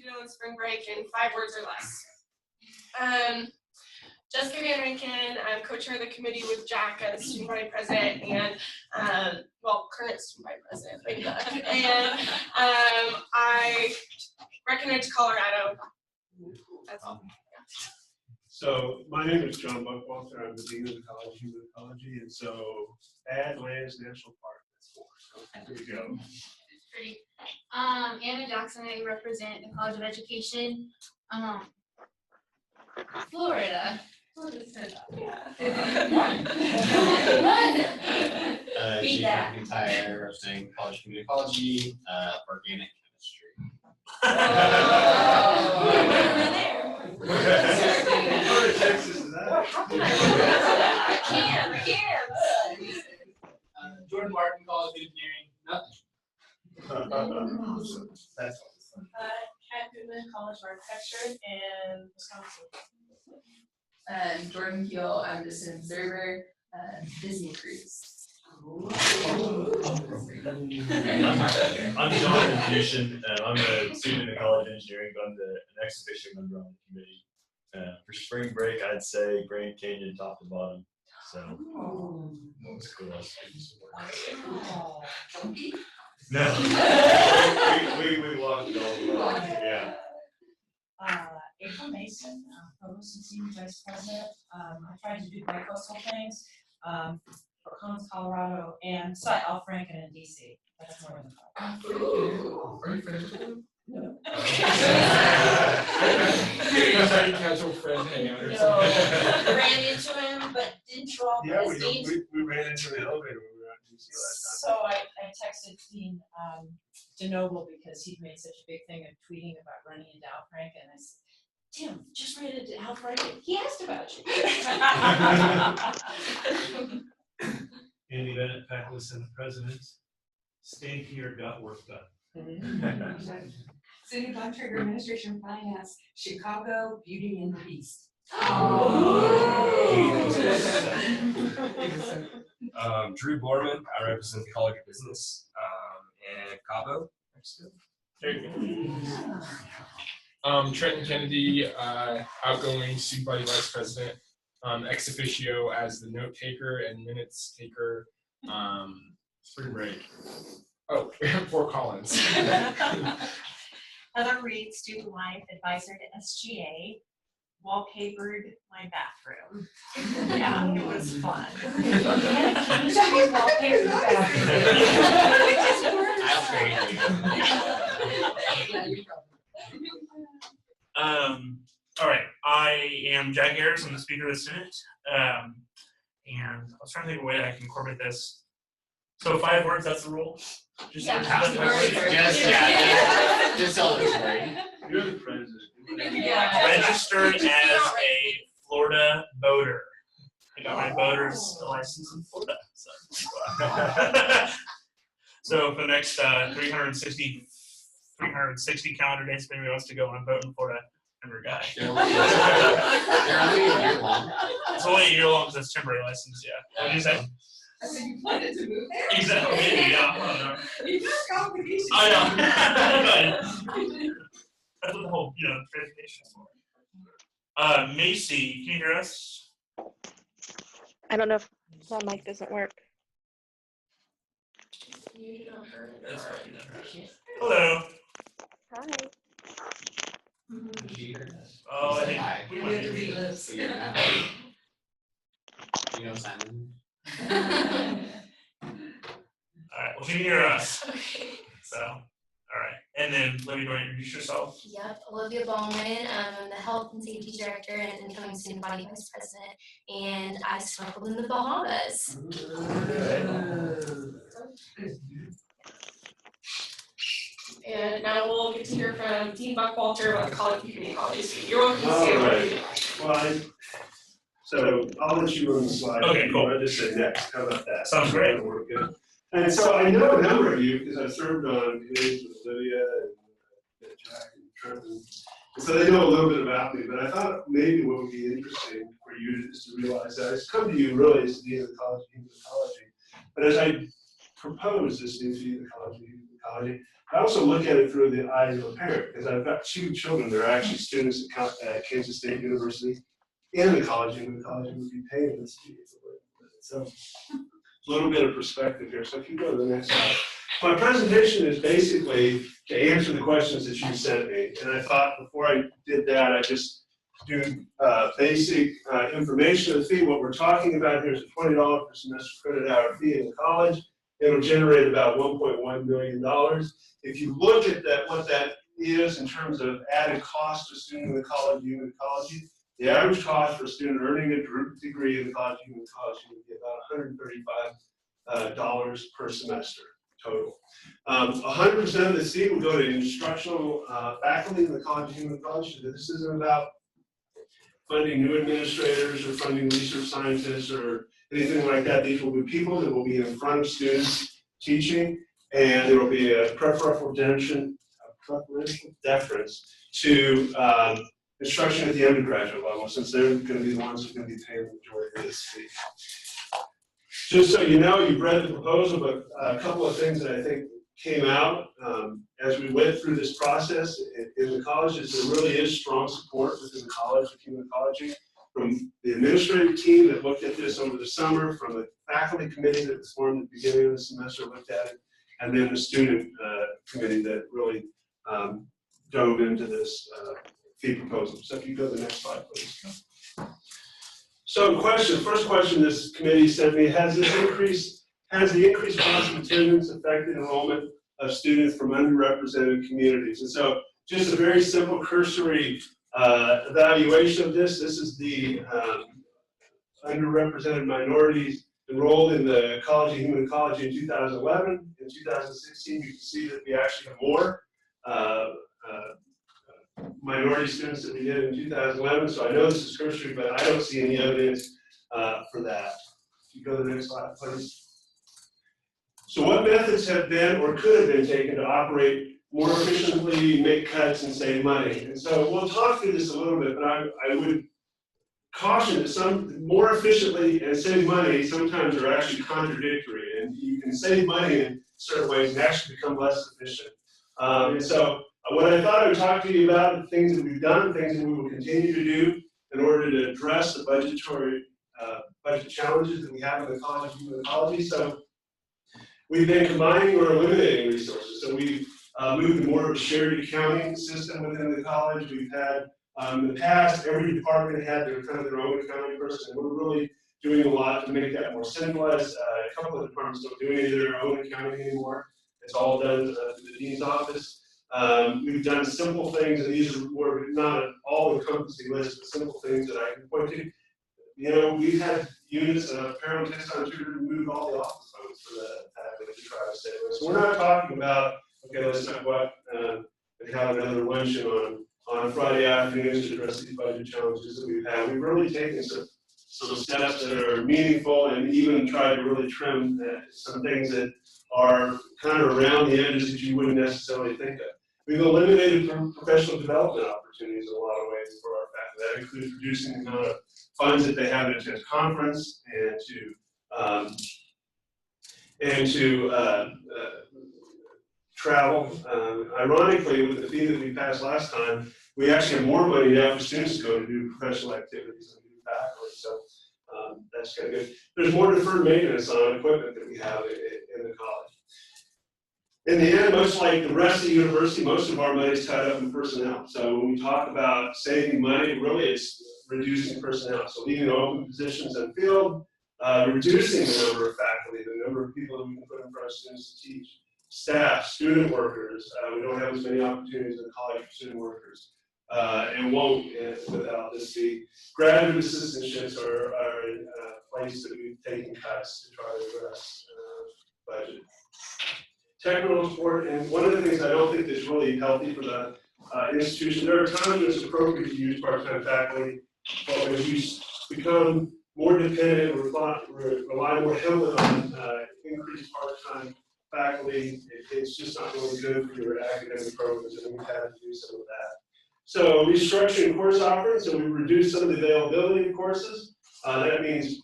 do on spring break in 5 words or less. Jessica Van Rankin, I'm co-chair of the committee with Jack as student body president and, current student body president, thank God. And I recommend Colorado. That's all. So my name is John Buckwalter. I'm the dean of the College of Human Ecology, and so Badlands National Park. That's 4. So there you go. Pretty. Anna Jackson, I represent the College of Education, Florida. Jake McIntyre, representing College of Community Ecology, organic chemistry. Texas is that? Jordan Martin, College of Engineering, nothing. That's Kat Goodman, College of Architecture in Wisconsin. Jordan Keel, I'm just an observer, Disney Cruise. I'm Jonathan Fusion, and I'm a student in the College of Engineering, but I'm an ex officio member on the committee. For spring break, I'd say Grand Canyon top to bottom. So, what's cool? No, we walked all the way. Yeah. April Mason, Provost and Senior Vice President. I tried to do bi-coastal things for Collins, Colorado, and Al Franken in DC. That's more than 5. Are you finished with him? No. Trying to catch a friend hang out or something. Ran into him, but didn't show up Yeah, at his meeting. we ran into the elevator when we were out in DC last time. So I texted Dean DeNoble because he'd made such a big thing of tweeting about running into Al Franken, and I said, Tim, just ran into Al Franken. He asked about you. Andy Bennett, faculty senate president. Stayed here, got work done. Cindy Bontrager, Administration and Finance, Chicago, Beauty and the Beast. Drew Borman, I represent the College of Business, and Cabo, Mexico. Trenton Kennedy, outgoing student body vice president, ex officio as the note taker and minutes taker, spring break. Oh, Fort Collins. Heather Reed, student life advisor to SGA, wallpapered my bathroom. Yeah, it was fun. I'll trade All right, I am Jack Harris. I'm the Speaker of the Senate. And I was trying to think of a way that I can incorporate this. So 5 words, that's the rule? Just Yeah. Just tell the story. You're the president. Registered as a Florida boater. I got my boater's license in Florida. So for the next 360 calendar days, if anybody wants to go on a boat in Florida, I'm your guy. It's only a year long because it's temporary license, yeah. What did you say? I said you planted to move there? Exactly, yeah, I don't know. You got complications. I know. That's what the whole, transportation is for. Macy, can you hear us? I don't know if my mic doesn't work. Hello. Hi. Oh, I think we might be. You know Simon? All right, well, can you hear us? So, all right. And then, Libby, do you want to introduce yourself? Yep, Olivia Bowman. I'm the Health and Safety Director and incoming Student Body Vice President, and I snorkeled in the Bahamas. And now we'll get to hear from Dean Buckwalter about the College of Community Ecology. You're welcome to All say what right. you like. Well, so I'll let you run the slide. Okay, cool. I just said next. How about that? Sounds great. That'll work good. And so I know a number of you because I've served on committees with Olivia and Jack and Trevor. And so they know a little bit about me, but I thought maybe what would be interesting for you is to realize that I come to you really as the Dean of the College of Human Ecology. But as I proposed this new Dean of the College of Human Ecology. I also look at it through the eyes of a parent, because I've got 2 children that are actually students at Kansas State University in ecology, and ecology would be paying this fee. So a little bit of perspective here. So if you go to the next slide. My presentation is basically to answer the questions that you sent me. And I thought before I did that, I just do basic information of the fee. What we're talking about here is a $20 per semester credit hour fee in college. It'll generate about $1.1 million. If you look at that, what that is in terms of added cost to a student in the College of Human Ecology, the average cost for a student earning a degree in the College of Human Ecology would be about $135 per semester total. 100% of the fee will go to instructional faculty in the College of Human Ecology. This isn't about funding new administrators or funding research scientists or anything like that. These will be people that will be in front of students teaching, and there will be a preferential deference to instruction at the undergraduate level, since they're going to be the ones who are going to be paying the majority of this fee. Just so you know, you've read the proposal, but a couple of things that I think came out as we went through this process in the colleges. There really is strong support within the College of Human Ecology from the administrative team that looked at this over the summer, from the faculty committee that was formed at the beginning of the semester looked at it, and then the student committee that really dove into this fee proposal. So if you go to the next slide, please. So first question this committee sent me, has the increased cost of attendance affected enrollment of students from underrepresented communities? And so just a very simple cursory evaluation of this. This is the underrepresented minorities enrolled in the College of Human Ecology in 2011. In 2016, you can see that we actually have more minority students that we did in 2011. So I know this is cursory, but I don't see any evidence for that. If you go to the next slide, please. So what methods have been or could have been taken to operate more efficiently, make cuts, and save money? And so we'll talk through this a little bit, but I would caution that some more efficiently and save money sometimes are actually contradictory, and you can save money in certain ways and actually become less efficient. And so what I thought I would talk to you about, the things that we've done, things that we will continue to do in order to address the budget challenges that we have in the College of Human Ecology. So we've been combining or eliminating resources. So we've moved to more of a shared accounting system within the college. We've had, in the past, every department had their own accounting person. We're really doing a lot to make that more centralized. A couple of departments don't do any of their own accounting anymore. It's all done through the dean's office. We've done simple things, and these are more not an all-encompassing list, but simple things that I can point to. You know, we've had units of parent test on tutor remove all the office phones for the faculty to try to save us. So we're not talking about, okay, let's not go out and have another luncheon on Friday afternoons to address these budget challenges that we've had. We've really taken some steps that are meaningful and even tried to really trim some things that are kind of around the edges that you wouldn't necessarily think of. We've eliminated professional development opportunities in a lot of ways for our faculty. That includes reducing the amount of funds that they have to attend conference and to travel. Ironically, with the fee that we passed last time, we actually have more money now for students to go to do professional activities and do faculty. So that's kind of good. There's more deferred maintenance on equipment that we have in the college. In the end, much like the rest of the university, most of our money is tied up in personnel. So when we talk about saving money, really it's reducing personnel. So leaving open positions in field, reducing the number of faculty, the number of people that we can put in front of students to teach, staff, student workers. We don't have as many opportunities in the college for student workers. And won't without this fee. Graduate assistantships are a place that we've taken cuts to try to address budget. Technical support, and one of the things I don't think that's really healthy for the institution, there are times when it's appropriate to use part-time faculty, but as you become more dependent and rely more heavily on increased part-time faculty, it's just not really good for your academic programs, and we've had to do some of that. So restructuring course offerings, so we've reduced some of the availability of courses. That means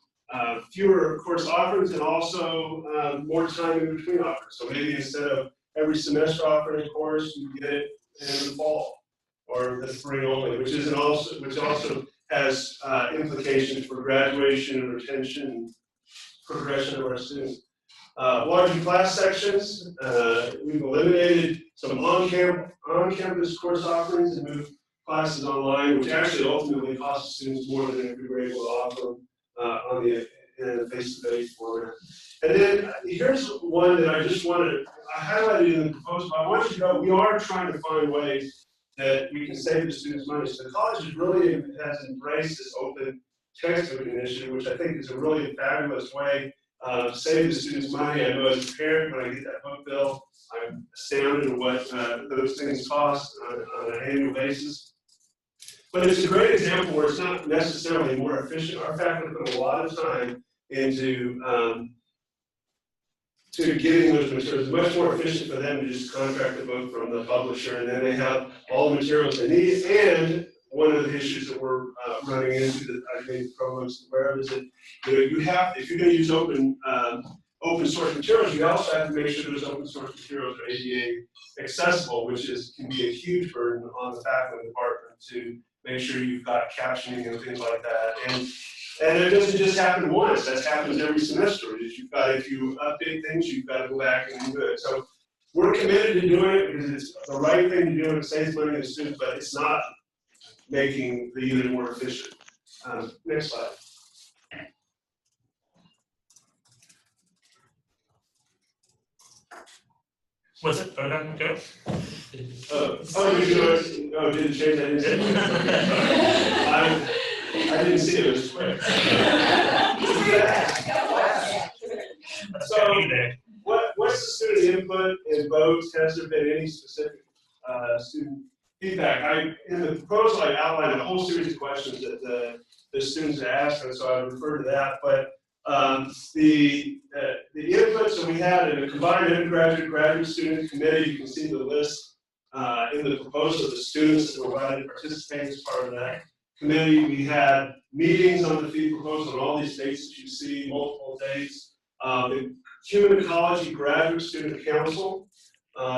fewer course offerings and also more time in between offers. So maybe instead of every semester offering a course, you get it in the fall or the spring only, which also has implications for graduation and retention and progression of our students. Larger class sections, we've eliminated some on-campus course offerings and moved classes online, which actually ultimately costs students more than if we were able to offer them in a face-to-face format. And then here's one that I highlighted in the proposal. I want you to know we are trying to find ways that we can save the students money. So the college really has embraced this open textbook initiative, which I think is a really fabulous way to save the students money. I know as a parent, when I get that book bill, I'm astounded at what those things cost on an annual basis. But it's a great example where it's not necessarily more efficient. Our faculty put a lot of time into to getting those materials. It's much more efficient for them to just contract the book from the publisher, and then they have all the materials they need. And one of the issues that we're running into that I think the provost is aware of is that you have, if you're going to use open source materials, you also have to make sure those open source materials are ADA accessible, which can be a huge burden on the faculty department to make sure you've got captioning and things like that. And it doesn't just happen once, that happens every semester. If you update things, you've got to go back and do it. So we're committed to doing it because it's the right thing to do and it saves money to the students, but it's not making the unit more efficient. Next slide. Was it? Oh, no, go. Did it change that? I didn't see it, it was quick. So, what's the student input and votes? Has there been any specific student feedback? In the proposal, I outlined a whole series of questions that the students asked, and so I refer to that. But the input, so we had a combined undergraduate graduate student committee. You can see the list in the proposal of the students that were invited to participate as part of that committee. We had meetings on the fee proposal on all these dates that you see, multiple dates. The Human Ecology Graduate Student Council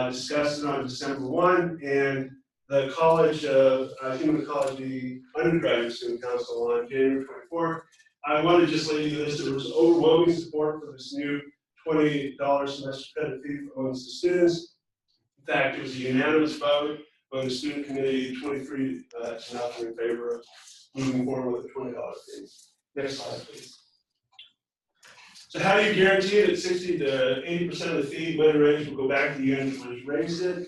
discussed it on December 1, and the College of Human Ecology Undergraduate Student Council on January 24th. I want to just let you know this, there was overwhelming support for this new $20 semester credit fee amongst the students. In fact, it was a unanimous vote on the student committee, 23 to nothing in favor of moving forward with the $20 fee. Next slide, please. So how do you guarantee that 60 to 80% of the fee money raised will go back to the unit that was raised it,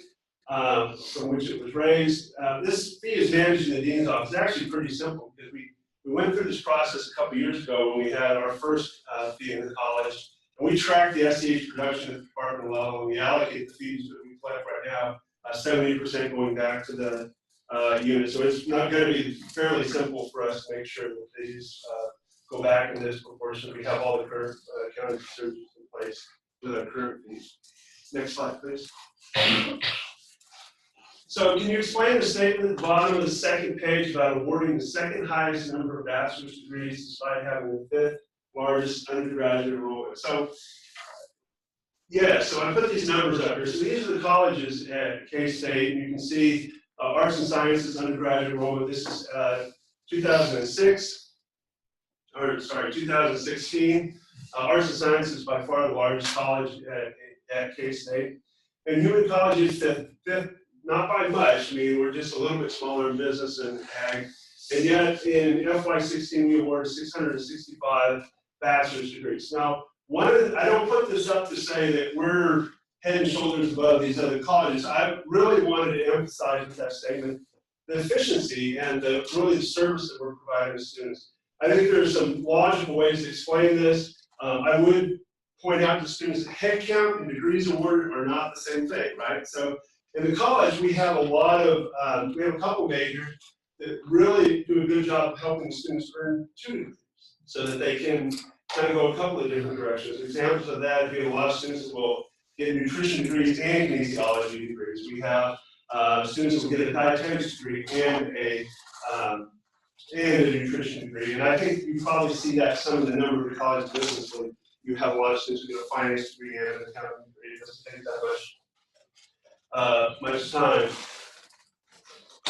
from which it was raised? This fee is managed in the dean's office. It's actually pretty simple because we went through this process a couple years ago when we had our first fee in the college, and we track the SEH production at the department level, and we allocate the fees that we collect right now, 70% going back to the unit. So it's not going to be fairly simple for us to make sure that these go back in this proportion. We have all the current accounting procedures in place with our current fees. Next slide, please. So can you explain the statement at the bottom of the second page about awarding the second highest number of bachelor's degrees despite having the fifth largest undergraduate enrollment? So, yeah, so I put these numbers up here. So these are the colleges at K-State, and you can see Arts and Sciences undergraduate enrollment. This is 2016. Arts and Sciences is by far the largest college at K-State. And Human Ecology is fifth, not by much. I mean, we're just a little bit smaller in business and ag. And yet, in FY16, we awarded 665 bachelor's degrees. Now, I don't put this up to say that we're head and shoulders above these other colleges. I really wanted to emphasize with that statement the efficiency and the service that we're providing to students. I think there's some logical ways to explain this. I would point out to students that headcount and degrees awarded are not the same thing, right? So in the college, we have a couple majors that really do a good job of helping students earn 2 degrees so that they can kind of go a couple of different directions. Examples of that, we have a lot of students that will get nutrition degrees and kinesiology degrees. We have students that will get a dietetics degree and a nutrition degree. And I think you probably see that some of the number of the college business when you have a lot of students who get a finance degree and an accounting degree. It doesn't take that much much time.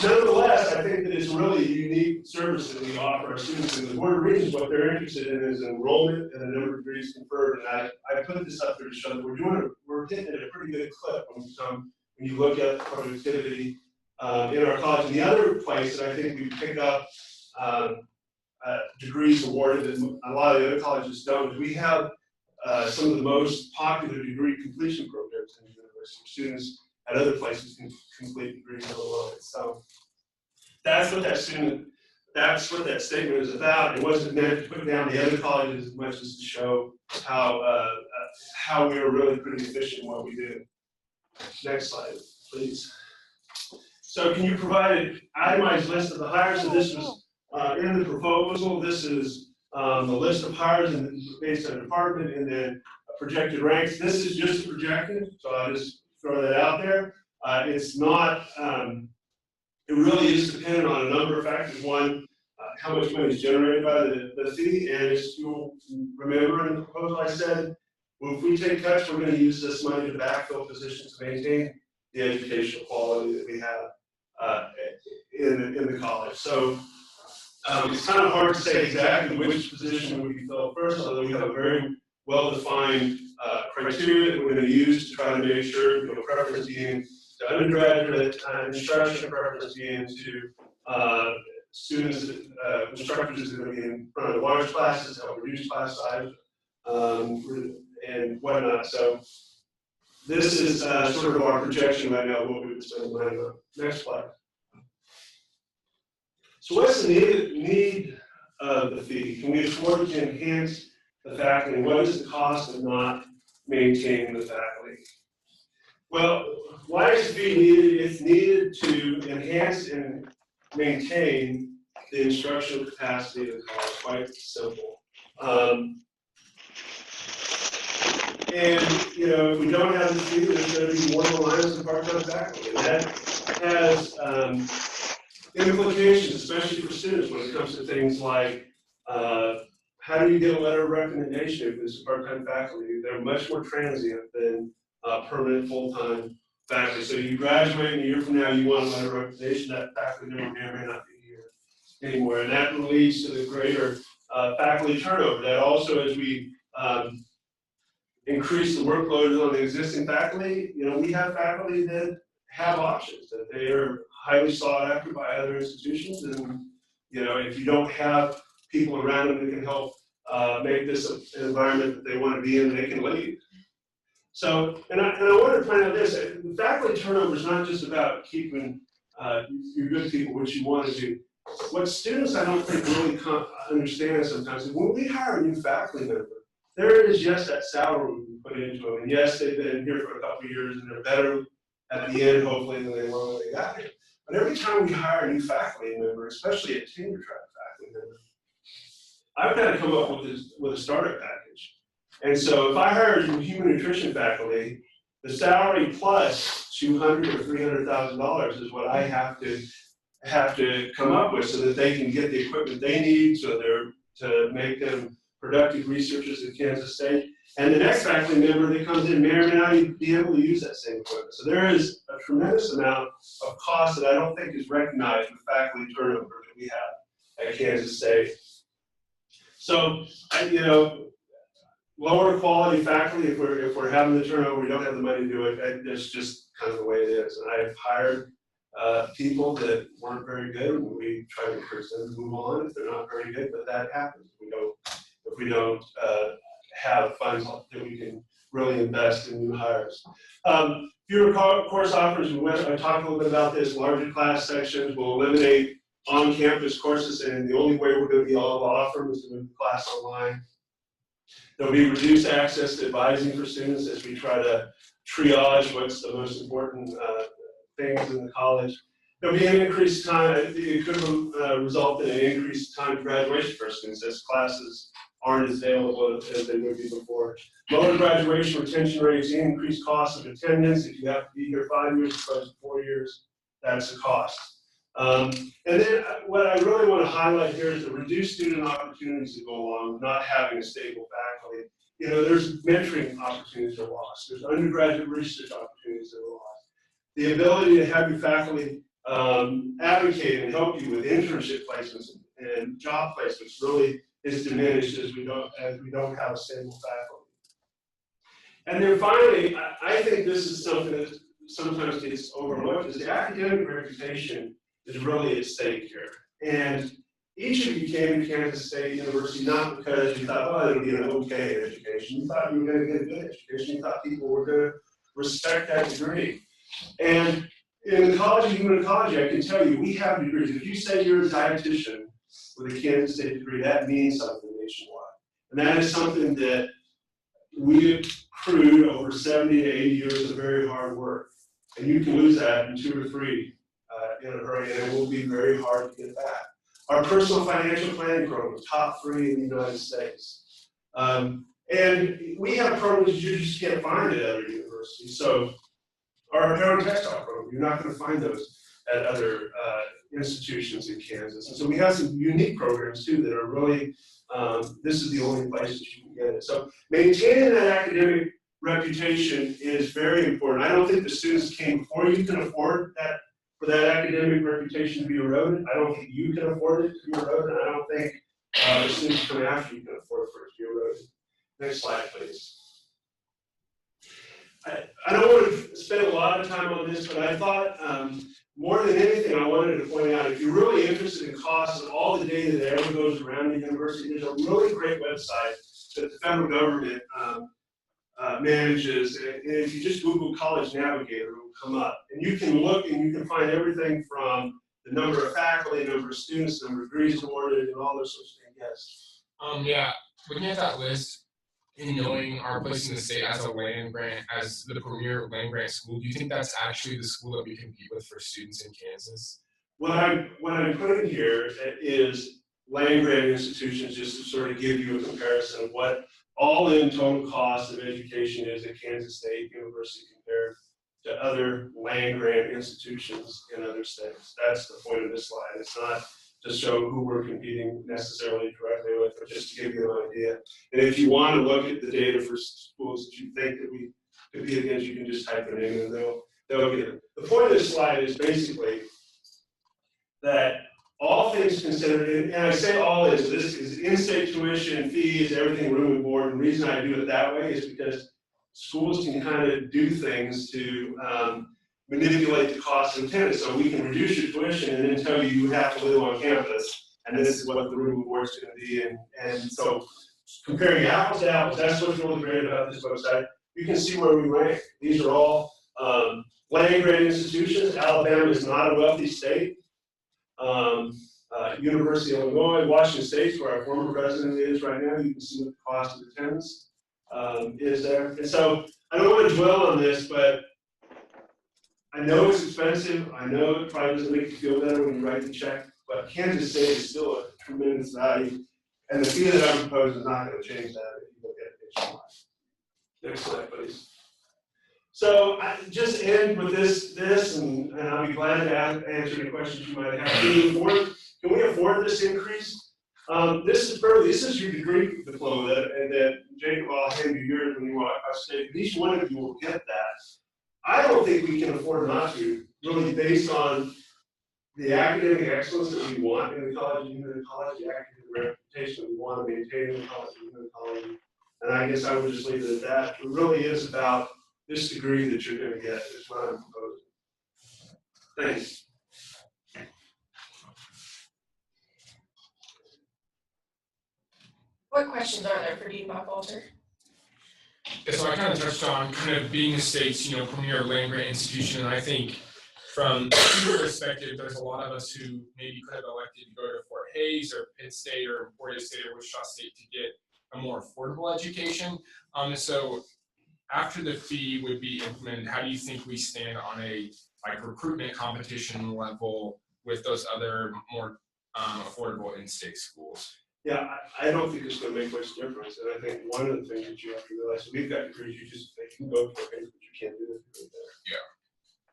Nonetheless, I think that it's really a unique service that we offer our students, and the Board of Regents, what they're interested in is enrollment and the number of degrees conferred. And I put this up there to show that we're hitting at a pretty good clip when you look at productivity in our college. And the other place that I think we pick up degrees awarded that a lot of the other colleges don't is we have some of the most popular degree completion programs in the university. Students at other places can complete degrees alone. So that's what that statement is about. It wasn't meant to put down the other colleges as much as to show how we are really pretty efficient in what we do. Next slide, please. So can you provide an itemized list of the hires? So this was in the proposal. This is the list of hires based on department and then projected ranks. This is just projected, so I'll just throw that out there. It's not, it really is dependent on a number of factors. One, how much money is generated by the fee, and as you'll remember in the proposal I said, well, if we take cuts, we're going to use this money to backfill positions to maintain the educational quality that we have in the college. So it's kind of hard to say exactly which position would be filled first, although we have a very well-defined criteria that we're going to use to try to make sure, preference being to undergraduate instruction, preference being to students, instructors that are going to be in front of large classes, help reduce class size, and whatnot. So this is sort of our projection right now of what we would spend money on. Next slide. So what's the need of the fee? Can we afford to enhance the faculty? What is the cost of not maintaining the faculty? Well, why is the fee needed? It's needed to enhance and maintain the instructional capacity of the college. Quite simple. And if we don't have the fee, there's going to be more reliance on part-time faculty. And that has implications, especially for students, when it comes to things like how do you get a letter of recommendation if it's part-time faculty? They're much more transient than permanent full-time faculty. So you graduate and a year from now, you want a letter of recommendation, that faculty member may or may not be here anymore. And that leads to the greater faculty turnover. That also, as we increase the workload on the existing faculty, we have faculty that have options, that they are highly sought after by other institutions. And, if you don't have people around them that can help make this an environment that they want to be in, they can leave. So, and I want to point out this, the faculty turnover is not just about keeping your good people, which you want to do. What students I don't think really understand sometimes is when we hire a new faculty member, there is just that salary we put into them. And yes, they've been here for a couple of years and they're better at the end, hopefully, than they were when they got here. But every time we hire a new faculty member, especially a tenure track faculty member, I've got to come up with a starter package. And so if I hire a human nutrition faculty, the salary plus $200,000 or $300,000 is what I have to come up with so that they can get the equipment they need, so to make them productive researchers at Kansas State. And the next faculty member that comes in may or may not be able to use that same equipment. So there is a tremendous amount of cost that I don't think is recognized with faculty turnover that we have at Kansas State. So, lower quality faculty, if we're having the turnover, we don't have the money to do it, that's just kind of the way it is. And I've hired people that weren't very good, and we try to encourage them to move on if they're not very good, but that happens. If we don't have funds that we can really invest in new hires. Fewer course offerings, I talked a little bit about this, larger class sections will eliminate on-campus courses, and the only way we're going to be able to offer them is to move the class online. There'll be reduced access to advising for students as we try to triage what's the most important things in the college. There'll be an increased time, it could result in an increased time to graduation for students as classes aren't as available as they would be before. Lower graduation retention rates, increased cost of attendance. If you have to be here 5 years as opposed to 4 years, that's a cost. And then what I really want to highlight here is the reduced student opportunities that go along with not having a stable faculty. There's mentoring opportunities that are lost. There's undergraduate research opportunities that are lost. the ability to have your faculty advocate and help you with internship placements and job placements really is diminished as we don't have a stable faculty. And then finally, I think this is something that sometimes gets overlooked, is the academic reputation is really at stake here. And each of you came to Kansas State University not because you thought, oh, it'll be an okay education. You thought you were going to get a good education. You thought people were going to respect that degree. And in the college of human ecology, I can tell you, we have degrees. If you say you're a dietitian with a Kansas State degree, that means something nationwide. And that is something that we accrued over 70 to 80 years of very hard work. And you can lose that in 2 or 3 in a hurry, and it will be very hard to get back. Our personal financial planning program, top 3 in the United States. And we have programs you just can't find at other universities. So our apparel and textile program, you're not going to find those at other institutions in Kansas. And so we have some unique programs too that are really, this is the only place that you can get it. So maintaining that academic reputation is very important. I don't think the students came before you can afford that, for that academic reputation to be eroded. I don't think you can afford it to be eroded. I don't think the students coming after you can afford for it to be eroded. Next slide, please. I don't want to spend a lot of time on this, but I thought more than anything I wanted to point out, if you're really interested in costs and all the data that ever goes around the university, there's a really great website that the federal government manages. And if you just Google College Navigator, it will come up. And you can look and you can find everything from the number of faculty, number of students, number of degrees awarded, and all those sorts of things. Yes. Yeah, looking at that list and knowing our place in the state as a land grant, as the premier land grant school, do you think that's actually the school that we compete with for students in Kansas? What I'm putting here is land grant institutions, just to sort of give you a comparison of what all in total cost of education is at Kansas State University compared to other land grant institutions in other states. That's the point of this slide. It's not to show who we're competing necessarily directly with, but just to give you an idea. And if you want to look at the data for schools that you think that we compete against, you can just type it in and they'll get it. The point of this slide is basically that all things considered, and I say all is, this is in-state tuition, fees, everything, room and board. And the reason I do it that way is because schools can kind of do things to manipulate the cost of attendance. So we can reduce your tuition and then tell you have to live on campus, and this is what the room and board is going to be. And so comparing apples to apples, that's what's really great about this website. You can see where we rank. These are all land grant institutions. Alabama is not a wealthy state. University of Illinois, Washington State, where our former president is right now, you can see what the cost of attendance is there. And so I don't want to dwell on this, but I know it's expensive. I know it probably doesn't make you feel better when you write the check, but Kansas State is still a tremendous value. And the fee that I propose is not going to change that if you look at it nationwide. Next slide, please. So I just end with this, and I'll be glad to answer any questions you might have. Can we afford this increase? This is your degree diploma that Jacob, I'll hand you yours when you walk across state. Each one of you will get that. I don't think we can afford not to, really based on the academic excellence that we want in the College of Human Ecology, the academic reputation we want to maintain in the College of Human Ecology. And I guess I would just leave it at that. It really is about this degree that you're going to get is what I'm proposing. Thanks. What questions are there for Dean Buckwalter? Yeah, so I kind of touched on kind of being the state's, premier land grant institution, and I think from your perspective, there's a lot of us who maybe could have elected to go to Fort Hays or Pitt State or Emporia State or Wichita State to get a more affordable education. So after the fee would be implemented, how do you think we stand on a recruitment competition level with those other more affordable in-state schools? Yeah, I don't think it's going to make much difference. And I think one of the things that you have to realize, we've got degrees you can go for things, but you can't do this degree there. Yeah.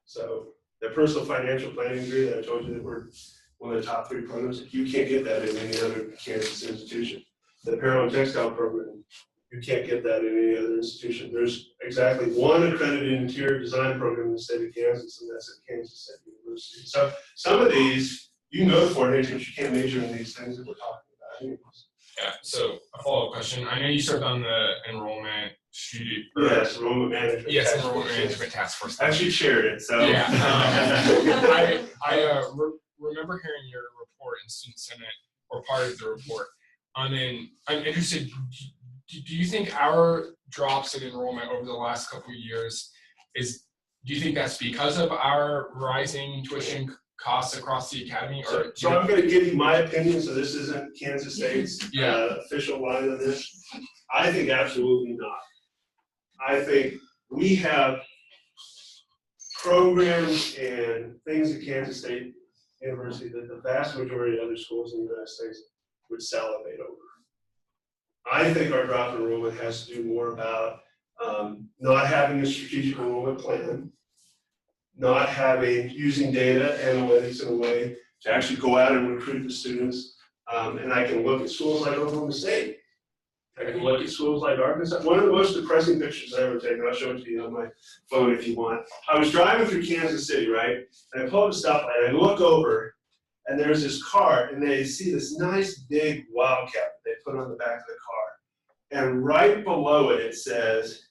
So the personal financial planning degree that I told you that we're one of the top 3 programs, you can't get that in any other Kansas institution. The apparel and textile program, you can't get that in any other institution. There's exactly one accredited interior design program in the state of Kansas, and that's at Kansas State University. So some of these, you can go to 4-H, but you can't major in these things that we're talking about anyways. Yeah, so a follow-up question. I know you served on the enrollment student. or- Yes, enrollment management. Yes, task enrollment force, management task force. I actually chaired it, so. Yeah. I remember hearing your report in student senate, or part of the report. And then I'm interested, do you think our drops in enrollment over the last couple of years do you think that's because of our rising tuition costs across the academy? Or So I'm gonna give you my opinion, so this isn't Kansas State's Yeah. official line on this. I think absolutely not. I think we have programs and things at Kansas State University that the vast majority of other schools in the United States would salivate over. I think our drop enrollment has to do more about not having a strategic enrollment plan, not using data analytics in a way to actually go out and recruit the students. And I can look at schools like Oklahoma State. I can look at schools like Arkansas. One of the most depressing pictures I ever taken, I'll show it to you on my phone if you want. I was driving through Kansas City, right? And I pull up a stoplight, and I look over, and there's this car, and they see this nice big Wildcat that they put on the back of the car. And right below it, it says,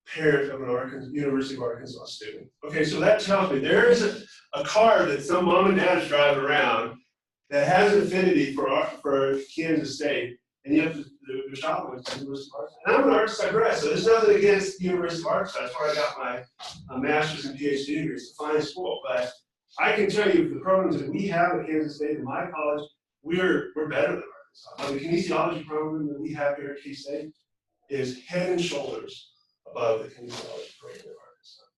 parent of an University of Arkansas student. Okay, so that tells me there is a car that some mom and dad is driving around that has an affinity for Kansas State, and you have to shop with the University of Arkansas. And I'm an Arkansas grad, so there's nothing against the University of Arkansas. That's where I got my master's and PhD degrees. It's a fine school, but I can tell you the programs that we have at Kansas State in my college, we're better than Arkansas. The kinesiology program that we have here at K-State is head and shoulders above the kinesiology program in Arkansas.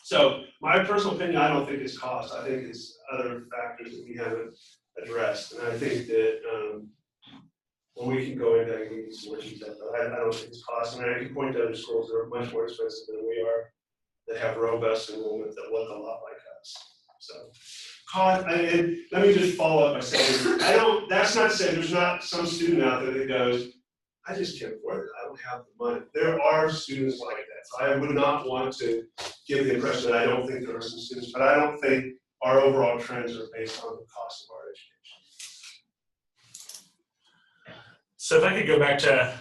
So my personal opinion, I don't think it's cost. I think it's other factors that we haven't addressed. And I think that when we can go into that, we can get some more detail, but I don't think it's cost. I mean, I can point to other schools that are much more expensive than we are, that have robust enrollment that look a lot like us. So, and let me just follow up by saying, that's not to say there's not some student out there that goes, I just can't afford it, I don't have the money. There are students like that. So I would not want to give the impression that I don't think there are some students, but I don't think our overall trends are based on the cost of our education. So if I could go back to,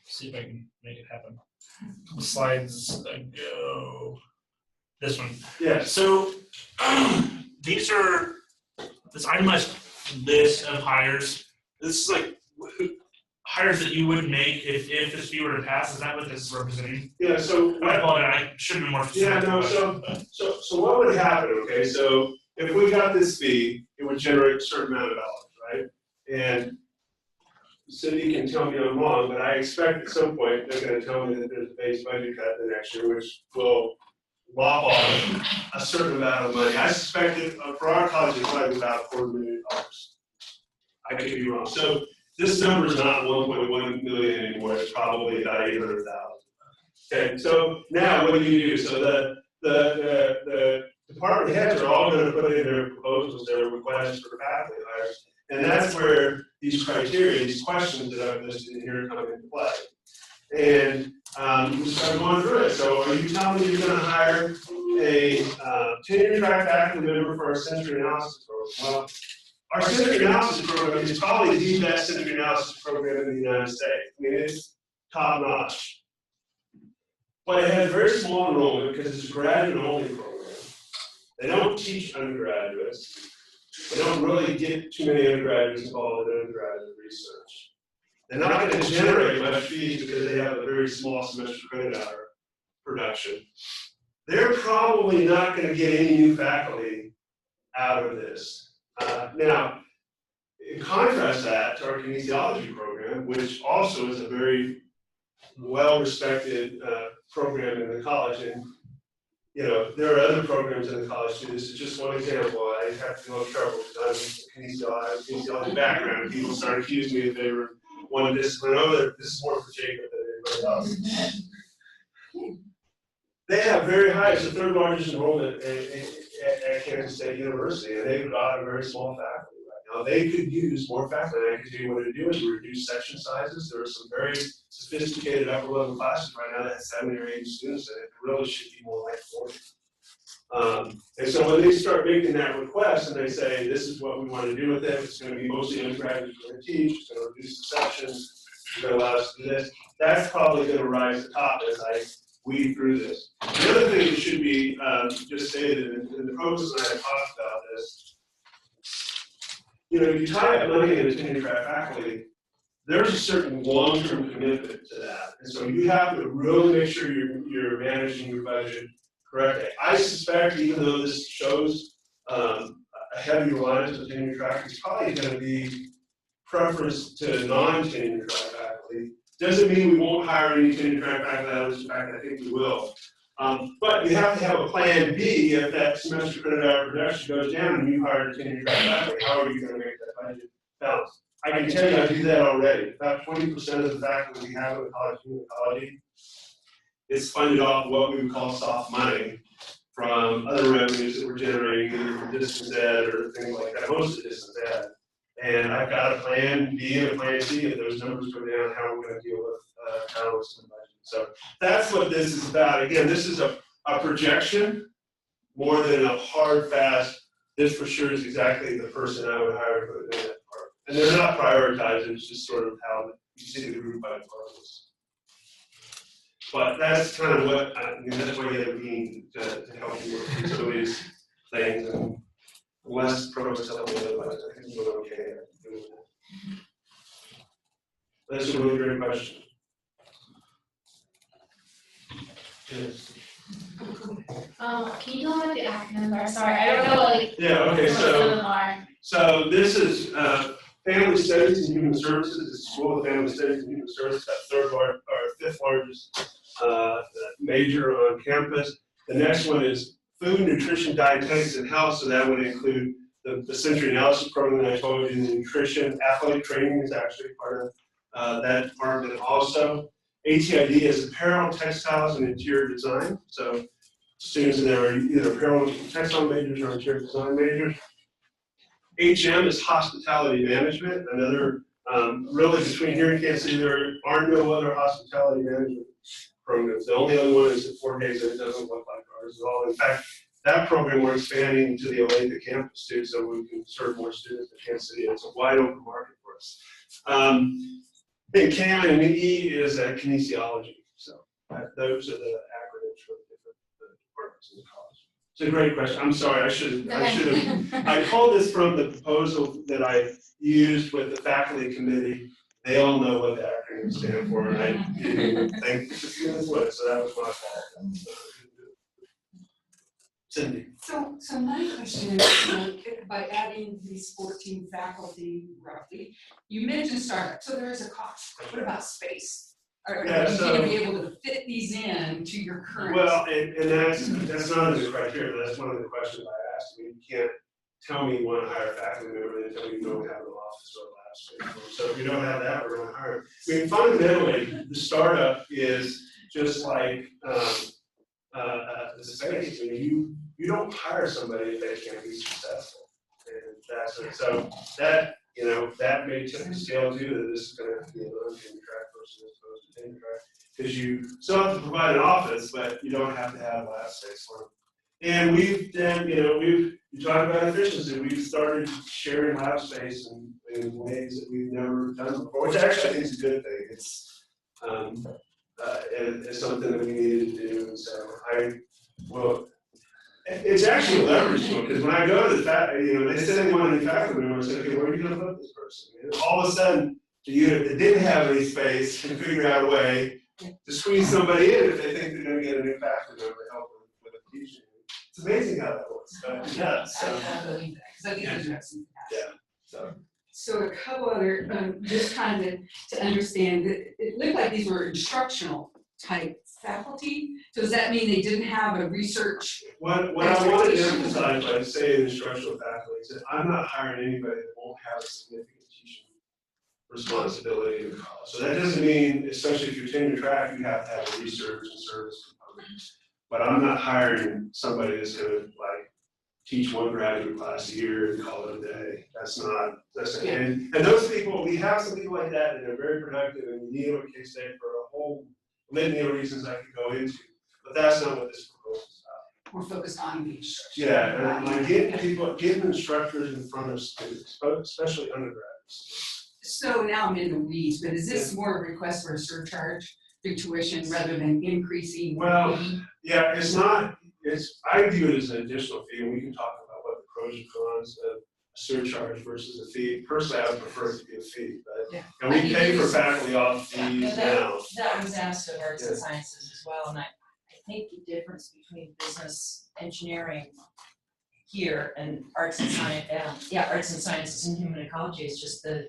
see if I can make it happen. A couple slides ago. This one. Yeah. So these are this itemized list of hires. This is like hires that you would make if this fee were to pass. Is that what this is representing? Yeah. So I apologize. I should have been more specific. Yeah. No. So what would happen? Okay. So if we got this fee, it would generate a certain amount of dollars, right? And Cindy can tell me I'm wrong, but I expect at some point they're going to tell me that there's a base budget cut the next year, which will lop off a certain amount of money. I suspect that for our college, it's probably about $250,000. I could be wrong. So this number is not 1.1 million anymore. It's probably about 800,000. Okay. So now what do you do? So the department heads are all going to put in their proposals, their requests for faculty hires. And that's where these criteria, these questions that I've listed in here come into play. And we start going through it. So are you telling me you're going to hire a tenure track faculty member for our sensory analysis program? Well, our sensory analysis program is probably the best sensory analysis program in the United States. I mean, it's top notch. But it has very small enrollment because it's a graduate only program. They don't teach undergraduates. They don't really get too many undergraduates involved in undergraduate research. They're not going to generate much fees because they have a very small semester credit hour production. They're probably not going to get any new faculty out of this. Now, in contrast that to our kinesiology program, which also is a very well-respected program in the college, and there are other programs in the college too. This is just one example. I have to go in trouble because I'm a kinesiology background, and people start accusing me if they were one discipline. Oh, this is more for Jacob than anybody else. They have very high, it's the third largest enrollment at Kansas State University, and they've got a very small faculty right Now, they could use more faculty. I could tell you what to do is reduce section sizes. There are some very sophisticated upper level classes right now that have 70 or 80 students, and it really should be more like 40. And so when they start making that request and they say, this is what we want to do with it, it's going to be mostly undergraduates we're going to teach, it's going to reduce the sections, it's going to allow us to do this, that's probably going to rise to the top as I weed through this. The other thing that should be just stated, and the provost and I have talked about this, you know, you tie up money in tenure track faculty, there's a certain long-term commitment to that. And so you have to really make sure you're managing your budget correctly. I suspect, even though this shows a heavy reliance on tenure track, it's probably going to be preference to non-tenure track faculty. Doesn't mean we won't hire any tenure track faculty. In fact, I think we will. But you have to have a plan B if that semester credit hour production goes down and you hire a tenure track faculty. How are you going to make that budget balance? I can tell you I do that already. About 20% of the faculty we have in the college community is funded off what we would call soft money from other revenues that we're generating either from distance ed or things like that, most of distance ed. And I've got a plan B and a plan C if those numbers go down, how we're going to deal with balance in the budget. So that's what this is about. Again, this is a projection more than a hard, fast, this for sure is exactly the person I would hire for that part. And they're not prioritized, it's just sort of how you see the group by departments. But that's kind of what, I mean, that's what you have been to help you work through some of these things. And unless provost help me otherwise, I think we're okay at doing that. That's a really great question. Yes. Can you go over the acronyms? Or sorry, I don't know like. Yeah, okay, what some of them are. so this is Family Studies and Human Services. It's School of Family Studies and Human Services, that fifth largest major on campus. The next one is Food, Nutrition, Dietetics, and Health. So that would include the sensory analysis program that I told you, the nutrition, athletic training is actually part of that department also. ATID is apparel, textiles, and interior design. So students in there are either apparel and textile majors or interior design majors. HM is hospitality management, another really between here and Kansas City, there are no other hospitality management programs. The only other one is at Fort Hays, and it doesn't look like ours at all. In fact, that program we're expanding to the Olathe campus too, so we can serve more students in Kansas City. It's a wide open market for us. And CAM and E is kinesiology. So those are the acronyms for the different departments in the college. It's a great question. I'm sorry, I should have. I pulled this from the proposal that I used with the faculty committee. They all know what the acronyms stand for, and I didn't think the students would, so that was my fault. Cindy. So my question is, by adding these 14 faculty roughly, you mentioned startup, so there is a cost. What about space? Are you going to be able to fit these in to your current? Well, and that's not in the criteria. That's one of the questions I asked. I mean, you can't tell me you want to hire a faculty member and tell me you don't have an office or lab space. So if you don't have that, we're going to hire. I mean, fundamentally, the startup is just like the space. I mean, you don't hire somebody if they can't be successful, and that's it. So that that may tip the scale too, that this is going to have to be a non-tenure track person as opposed to tenure track, because you still have to provide an office, but you don't have to have lab space for them. And we've then, you talk about efficiency. We've started sharing lab space in ways that we've never done before, which actually I think is a good thing. It's it's something that we needed to do, and so it's actually a leverage to it, because when I go to the faculty, they said they wanted a faculty member, I said, okay, where are you going to put this person? And all of a sudden, the unit that didn't have any space can figure out a way to squeeze somebody in if they think they're going to get a new faculty member to help them with the teaching. It's amazing how that works. Yeah. So, I believe that, because I think those are some yeah. So a couple other, just kind of to understand, it looked like these were instructional type faculty. So does that mean they didn't have a research? What I wanted to emphasize by saying instructional faculty is that I'm not hiring anybody that won't have a significant teaching responsibility in college. So that doesn't mean, especially if you're tenure track, you have to have a research and service component. But I'm not hiring somebody that's going to teach one graduate class a year and call it a day. And those people, we have some people like that, and they're very productive, and we need them at K-State for a whole litany of reasons I could go into, but that's not what this proposal is about. We're focused on the instruction. Yeah, and like getting instructors in front of students, especially undergrads. So now I'm in the weeds, but is this more a request for a surcharge through tuition rather than increasing? Well, fee? yeah, I view it as an additional fee, and we can talk about what the pros and cons of a surcharge versus a fee. Personally, I would prefer it to be a fee, but, Yeah. and we pay for faculty off fees now. That was asked of arts and Yeah. sciences as well, and I think the difference between business engineering here and arts and sciences and human ecology is just the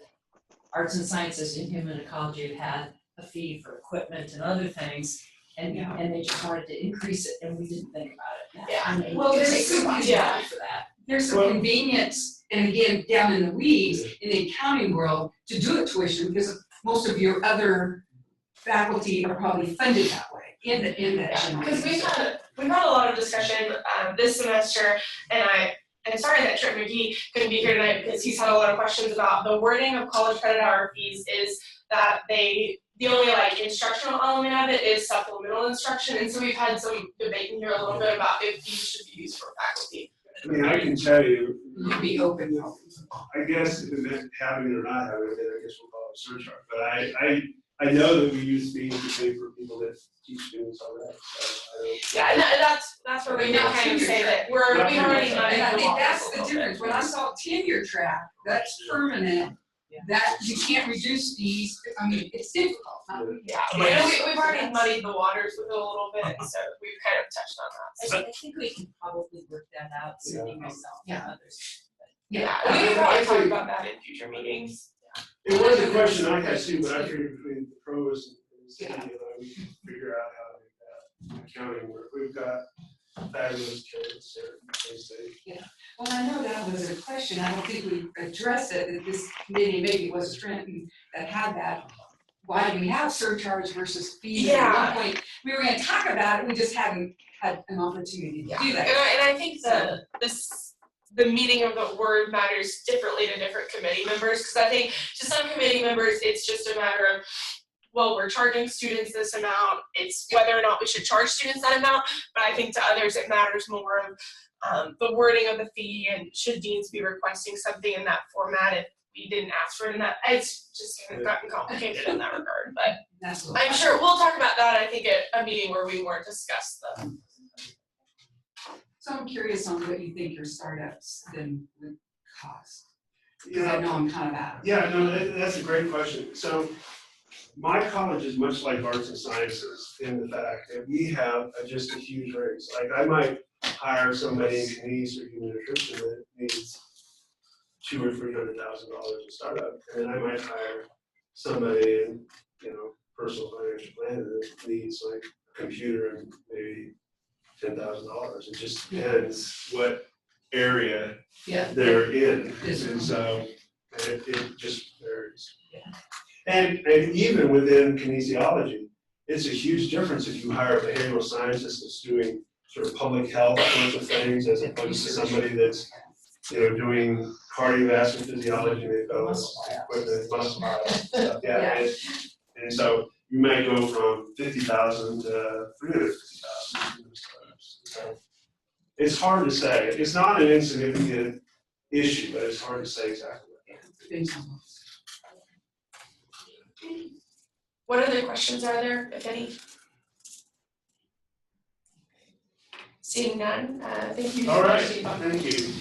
arts and sciences and human ecology have had a fee for equipment and other things, and they just wanted to increase it, and we didn't think about it. Yeah. I mean, Well, there's it takes some- much yeah. money for that. There's some convenience, and again, down in the weeds, in the accounting world, to do a tuition, because most of your other faculty are probably funded that way, in that general. Because we've had a lot of discussion this semester, and I'm sorry that Trent McGee couldn't be here tonight because he's had a lot of questions about the wording of college credit hour fees is that the only like instructional element of it is supplemental instruction, and so we've had some debate in here a little bit about if fees should be used for faculty. I mean, I can tell you, You'd be open. I guess if it meant having it or not having it, then I guess we'll call it a surcharge. But I know that we use fees to pay for people that teach students already, so Yeah, and that's where we now kind of say that we've already And I done think that's the difference, when I saw tenure track, that's permanent, that you can't reduce fees, I mean, it's difficult, huh? Yeah, we've already muddied the waters with it a little bit, so we've kind of touched on that. I think we can probably work that out, Cindy, myself, and others. Yeah, we can probably talk about that in future meetings. it was a question I had too, but I figured between the pros and the city, we can figure out how to make that accounting work. We've got fabulous kids there, they say. Well, I know that was a question, I don't think we addressed it, that this committee, maybe it was Trenton that had that. Why do we have surcharge versus fees? At one point, we were gonna talk about it, we just hadn't had an opportunity to do that. And I think the meaning of the word matters differently to different committee members, because I think to some committee members, it's just a matter of, well, we're charging students this amount, it's whether or not we should charge students that amount, but I think to others, it matters more of the wording of the fee, and should deans be requesting something in that format if we didn't ask for it in that, it's just kind of gotten complicated in that regard, but I'm sure we'll talk about that, I think, at a meeting where we more discuss the. So I'm curious on what you think your startups then would cost, because Yeah. I know I'm kind of out of it. Yeah, no, that's a great question. So my college is much like arts and sciences in the fact that we have just a huge range. Like I might hire somebody in kinesiology or human nutrition that needs $200,000 or $300,000 in startup, and then I might hire somebody in, personal financial planning that needs like a computer and maybe $10,000. It just depends what area they're in, and so it just varies. And even within kinesiology, it's a huge difference if you hire a behavioral scientist that's doing sort of public health sorts of things as opposed to somebody that's, doing cardiovascular physiology, and they've got all this equipment, muscle stuff, and so you might go from 50,000 to 350,000. So it's hard to say. It's not an insignificant issue, but it's hard to say exactly What other questions are there, if any? Seeing none, thank you. All right, thank you.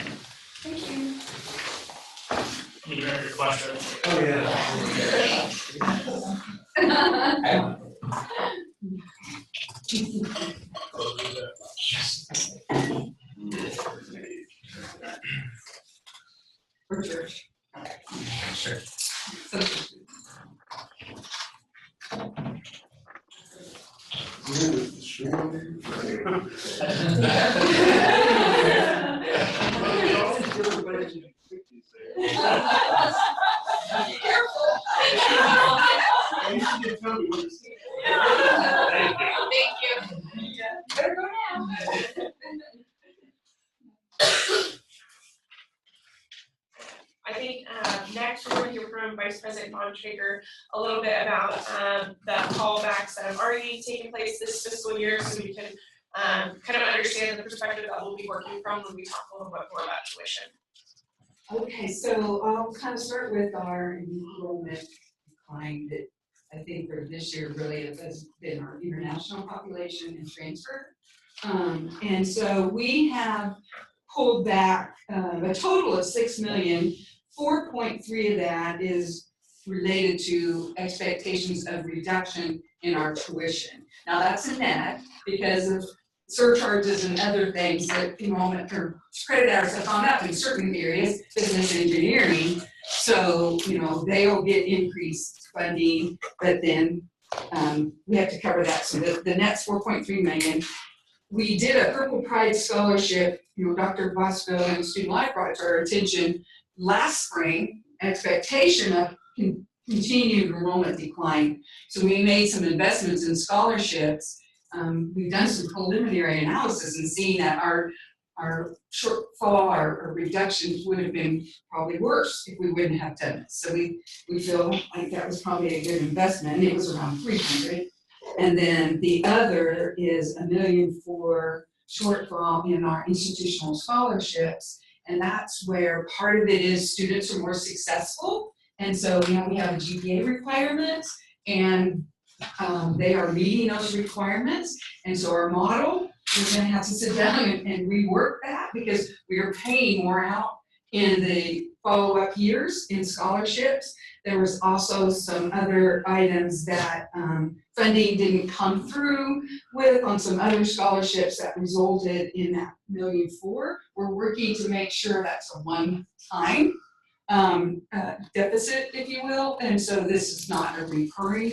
Thank you. You got your question. Oh, yeah. For church. Sure. Thank you. Better go now. next we're going to hear from Vice President Bontrager a little bit about the callbacks that have already taken place this fiscal year, so we can kind of understand the perspective that we'll be working from when we talk a little bit more about tuition. Okay, so I'll kind of start with our enrollment decline that I think for this year really has been our international population and transfer. And so we have pulled back a total of 6 million. 4.3 of that is related to expectations of reduction in our tuition. Now that's a net because of surcharges and other things that enrollment or credit hours have gone up in certain areas, business engineering. So, they'll get increased funding, but then we have to cover that. So the net's 4.3 million. We did a Purple Pride Scholarship, Dr. Bosco and Student Life brought it to our attention last spring, expectation of continued enrollment decline. So we made some investments in scholarships. We've done some preliminary analysis and seen that our shortfall, our reductions would have been probably worse if we wouldn't have done it. So we feel like that was probably a good investment, and it was around 300. And then the other is $1 million for shortfall in our institutional scholarships, and that's where part of it is students are more successful, and so we have a GPA requirement, and they are meeting those requirements, and so our model, we're gonna have to sit down and rework that because we are paying more out in the follow-up years in scholarships. There was also some other items that funding didn't come through with on some other scholarships that resulted in that $1.4 million. We're working to make sure that's a one-time deficit, if you will, and so this is not a recurring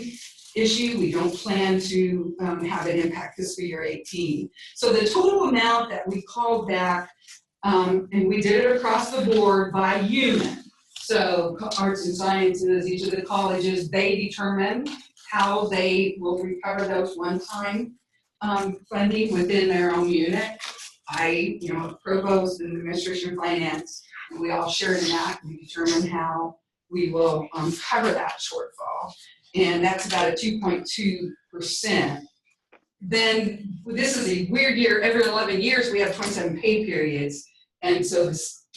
issue. We don't plan to have it impact fiscal year 18. So the total amount that we called back, and we did it across the board by unit. So arts and sciences, each of the colleges, they determine how they will recover those one-time funding within their own unit. Provost and administration of finance, we all share in that. We determine how we will cover that shortfall. And that's about a 2.2%. Then this is a weird year. Every 11 years we have 27 pay periods. And so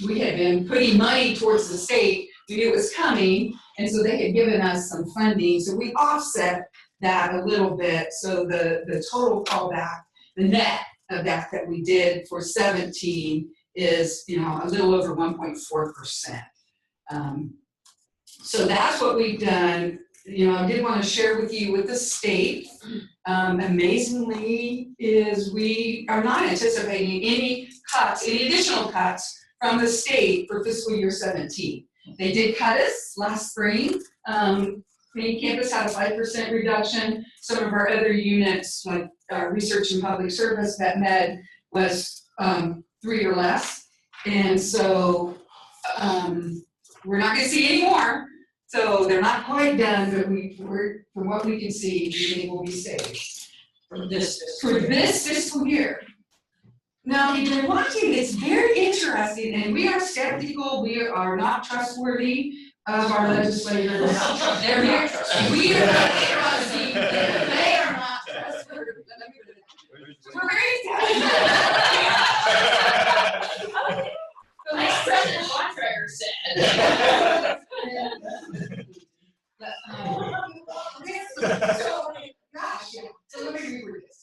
we had been putting money towards the state. We knew it was coming. And so they had given us some funding. So we offset that a little bit. So the total callback, the net of that we did for 17 is, a little over 1.4%. So that's what we've done. I did want to share with you with the state, amazingly, is we are not anticipating any additional cuts from the state for fiscal year 17. They did cut us last spring. Main campus had a 5% reduction. Some of our other units, like research and public service, Vet Med, was 3 or less. And so we're not going to see any more. So they're not quite done, but we're from what we can see, we think will be saved for this fiscal year. Now, you've been watching, it's very interesting, and we are skeptical, we are not trustworthy of our legislators. They're not trustworthy. We are not trustworthy, they are not trustworthy. We're very excited. So like President Bontrager said. So let me reword this.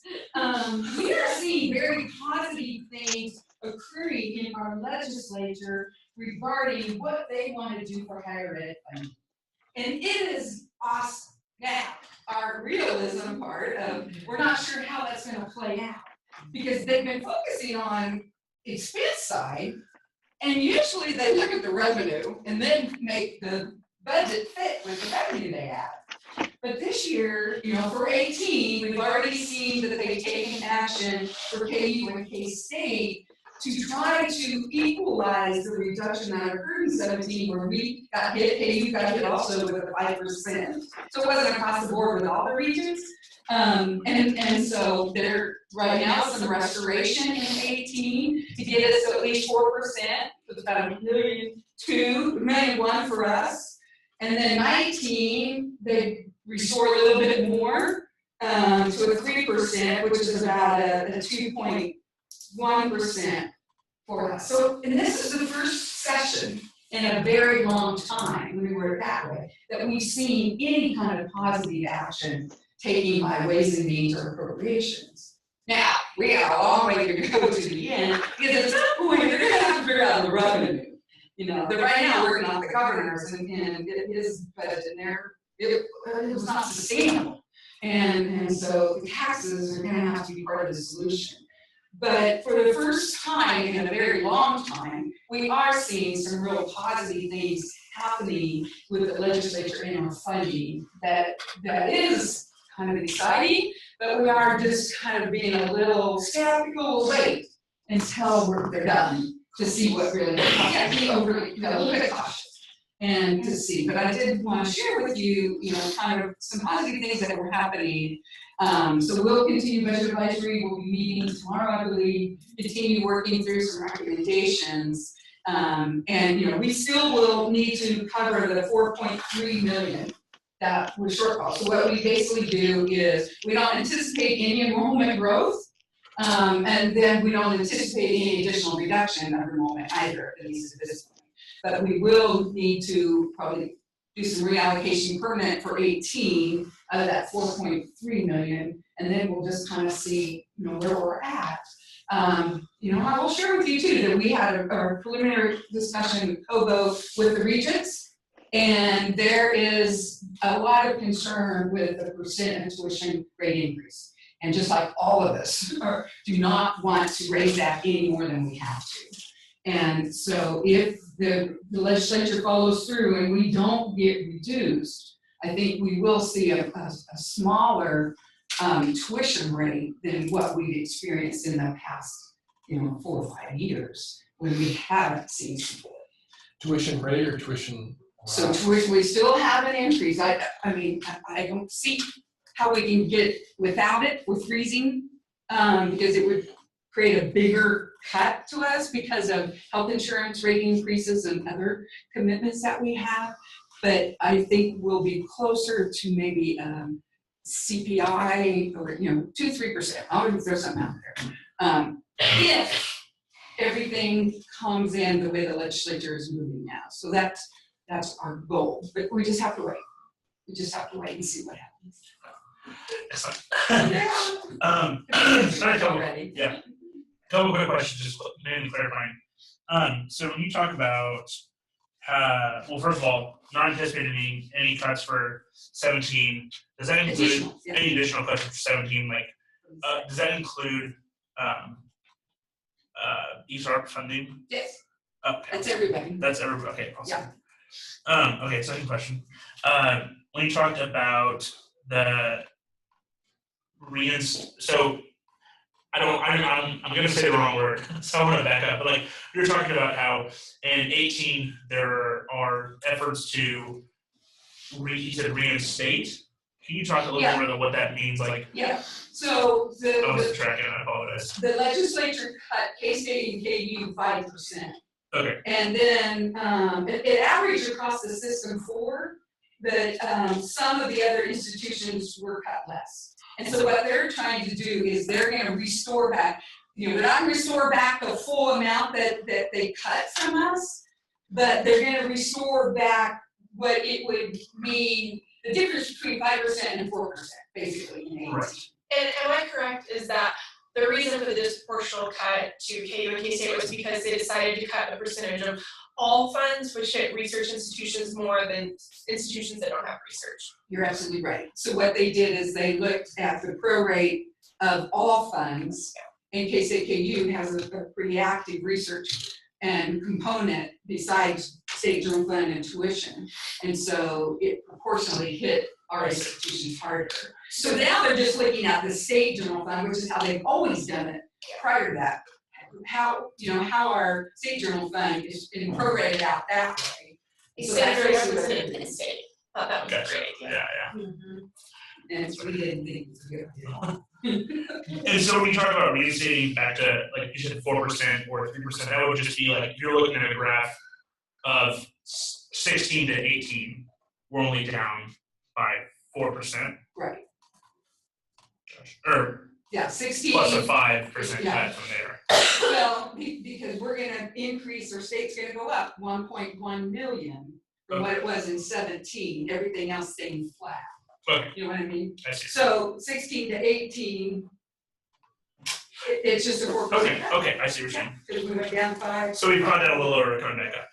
We are seeing very positive things occurring in our legislature regarding what they want to do for higher ed funding. And it is awesome. Now, our realism part of, we're not sure how that's going to play out because they've been focusing on expense side, and usually they look at the revenue and then make the budget fit with the revenue they have. But this year, for 18, we've already seen that they've taken action for KU and K-State to try to equalize the reduction that occurred in 17, where we got hit, KU got hit also with a 5%. So it wasn't across the board with all the regions. And so there right now some restoration in 18 to get us at least 4%. It's about $1.2 million for us. And then 19, they restore a little bit more to a 3%, which is about a 2.1% for us. So, and this is the first session in a very long time, we were that way, that we've seen any kind of positive action taken by Ways and Means or appropriations. Now, we have a long way to go to the end, because at some point, they're gonna have to figure out the revenue. You know, they're right now working on the governors and his budget, and it was not sustainable. And so the taxes are gonna have to be part of the solution. But for the first time in a very long time, we are seeing some real positive things happening with the legislature and our funding that is kind of exciting, but we are just kind of being a little skeptical, wait until they're done to see what really happens. Be overly, a little bit cautious and to see. But I did want to share with you, kind of some positive things that were happening. So we'll continue budget advisory. We'll be meeting tomorrow, I believe, continue working through some recommendations. And we still will need to cover the 4.3 million that was shortfall. So what we basically do is we don't anticipate any enrollment growth. And then we don't anticipate any additional reduction of enrollment either, at least at this point. But we will need to probably do some reallocation permanent for 18 out of that 4.3 million, and then we'll just kind of see, where we're at. I will share with you too that we had a preliminary discussion with COBO with the regents, and there is a lot of concern with the percent tuition rate increase. And just like all of us do not want to raise that any more than we have to. And so if the legislature follows through and we don't get reduced, I think we will see a smaller tuition rate than what we've experienced in the past, 4 or 5 years when we haven't seen support. Tuition rate or tuition? So tuition, we still have an increase. I don't see how we can get without it with freezing, because it would create a bigger cut to us because of health insurance rate increases and other commitments that we have. But I think we'll be closer to maybe CPI or 2-3%. I'll throw something out there. If everything comes in the way the legislature is moving now, so that's our goal. But we just have to wait. We just have to wait and see what happens. Excellent. Sorry, already. Yeah. Couple quick questions, just mainly clarifying. So when you talk about, well, first of all, not anticipating any cuts for 17, does that include any additional cuts for 17? Like, does that include ESARP funding? Yes. Okay. That's everybody. That's everybody. Okay. Awesome. Yeah. Okay. Second question. When you talked about the so I'm going to say the wrong word, so I want to back up. But like you were talking about how in 18 there are efforts to reinstate. Can you talk a little more about what that means? Like, So I was tracking. I apologize. The legislature cut K-State and KU 5%. Okay. And then it averaged across the system 4%, but some of the other institutions were cut less. And so what they're trying to do is they're going to restore back, they're not going to restore back the full amount that they cut from us, but they're going to restore back what it would mean, the difference between 5% and 4%, basically, in 18. Right. And am I correct, is that the reason for the disproportional cut to KU and K-State was because they decided to cut a percentage of all funds, which hit research institutions more than institutions that don't have research? You're absolutely right. So what they did is they looked at the prorate of all funds, and K-State KU has a pretty active research and component besides state general fund and tuition. And so it proportionally hit our institutions harder. So now they're just looking at the state general fund, which is how they've always done it prior to that. How our state general fund is prorated out that way. A So that's senator basically what represented they're in the state. Thought that was a great idea. Yeah. And it's really didn't think it was a good idea. And so when you talk about reinstating back to, like you said, 4% or 3%, that would just be like, if you're looking at a graph of 16 to 18, we're only down by 4%, Right, or yeah, 16. plus a 5% Yeah. cut from there. Well, because we're gonna increase, our state's gonna go up 1.1 million from what it was in 17, everything else staying flat. Okay, You know what I mean? I see. So 16 to 18, it's just a 4%. Okay, I see what you're saying. Because we went down 5. So we brought that a little lower, coming back up.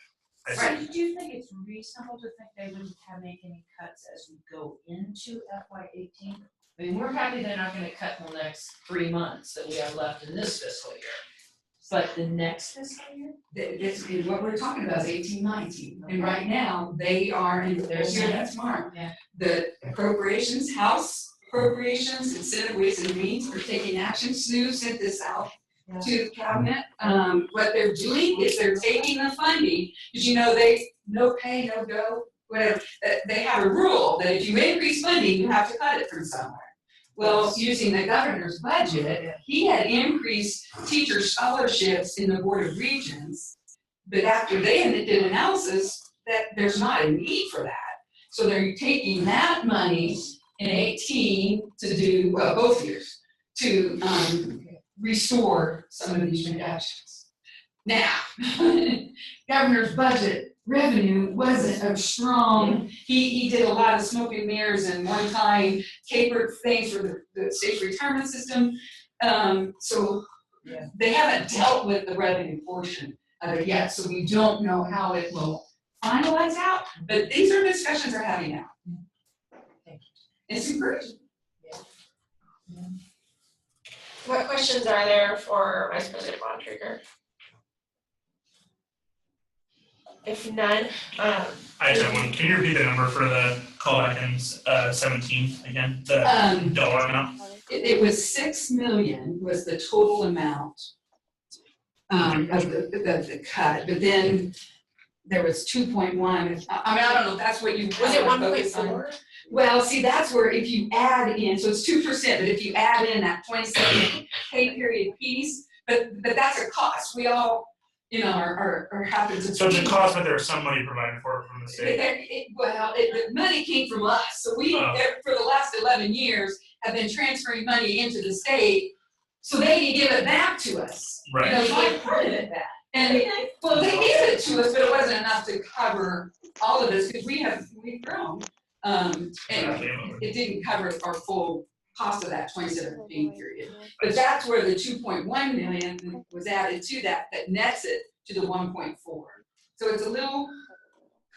I see. Right, do you think it's reasonable to think they wouldn't make any cuts as we go into FY18? I mean, we're happy they're not gonna cut in the next 3 months that we have left in this fiscal year. But the next fiscal year? This is what we're talking about is 18, 19. And right now, they are in, There's here, some- that's Mark. Yeah. The appropriations, House appropriations and Senate Ways and Means are taking action. Sue sent this out to the cabinet. What they're doing is they're taking the funding, because you know, no pay, no go, whatever. They have a rule that if you increase funding, you have to cut it from somewhere. Well, using the governor's budget, he had increased teacher scholarships in the Board of Regents. But after they did analysis, that there's not a need for that. So they're taking that money in 18 to do, well, both years, to restore some of these reductions. Now, governor's budget revenue wasn't a strong, he did a lot of smoke and mirrors and one-time capered things for the state retirement system. So they haven't dealt with the revenue portion of it yet, so we don't know how it will finalize out, but these are discussions they're having now. It's encouraging. What questions are there for Vice President Bontrager? If none, I just have one. Can you repeat the number for the callback in 17 again? The dollar amount? It was 6 million was the total amount of the cut, but then there was 2.1. I mean, I don't know if that's what you. was it wanna focus on. 1.4? Well, see, that's where if you add in, so it's 2%, but if you add in that 27 pay period piece, but that's a cost. We all, you know, are happy to. So it's a cost, but there's some money provided for it from the state. The money came from us, so we, for the last 11 years, have been transferring money into the state, so they can give it back to us. Right. You know, so I part of it back. And, well, they gave it to us, but it wasn't enough to cover all of this, because we've grown. Anyway, it didn't cover our full cost of that 2017 period. But that's where the 2.1 million was added to that nets it to the 1.4. So it's a little